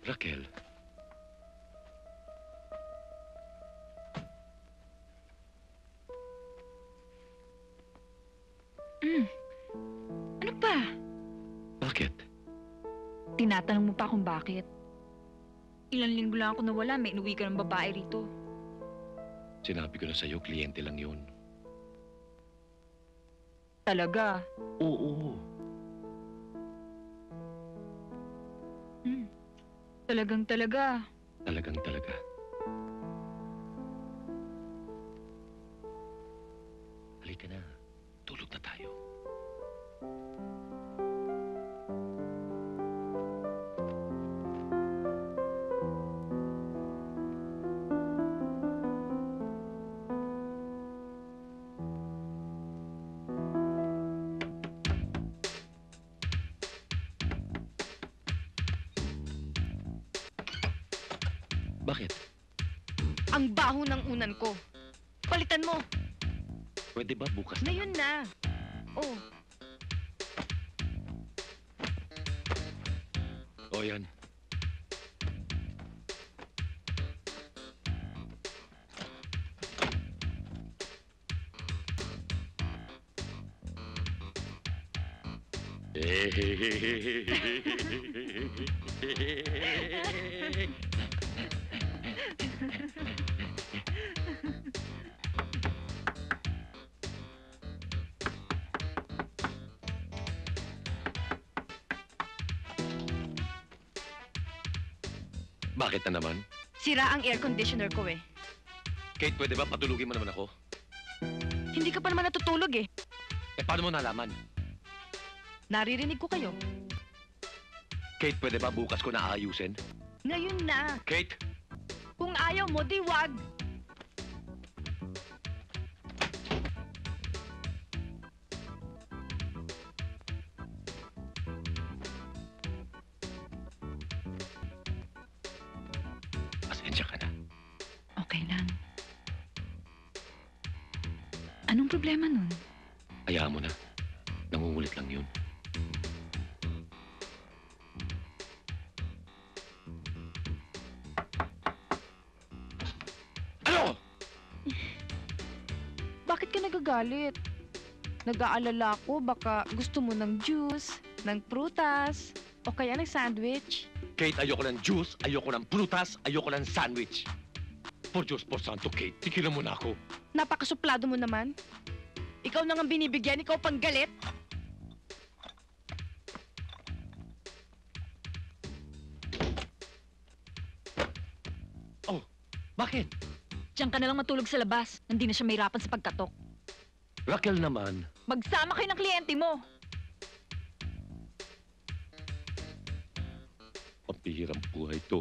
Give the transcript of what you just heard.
Raquel, Ano ba? bakit? Tinatanong mo pa kung bakit. Ilang linggo lang ako nawala, may inuwi ka ng babae rito. Sinabi ko na sa'yo, kliyente lang yun. Talaga? Oo. Talagang talaga. Talagang talaga. Halika na. Tulog na tayo. Bakit? Ang baho ng unan ko. Palitan mo. Pwede ba bukas na? Ngayon na. Oh, O yan. Bakit na naman? sira ang air conditioner ko eh. Kate, pwede ba patulugin mo naman ako? Hindi ka pa naman natutulog eh. Eh, paano mo nalaman? Naririnig ko kayo. Kate, pwede ba bukas ko na aayusin? Ngayon na. Kate! Kung ayaw mo, di wag. Pasensya ka na. Okay lang. Anong problema nun? Hayaan mo na. Nangungulit lang yun. Ano? Bakit ka nagagalit? Nag-aalala ko baka gusto mo ng juice, ng prutas, o kaya ng sandwich. Kate, ayoko ng juice, ayoko ng prutas, ayoko ng sandwich. Por Diyos, por Santo, Kate, tigilan mo na ako. Napakasuplado mo naman. Ikaw na nga binibigyan, ikaw pang galit. Oh, bakit? Diyan ka na lang matulog sa labas. Hindi na siya mahirapan sa pagkatok. Raquel naman. Magsama kayo ng kliyente mo. Ang pihirang buhay to.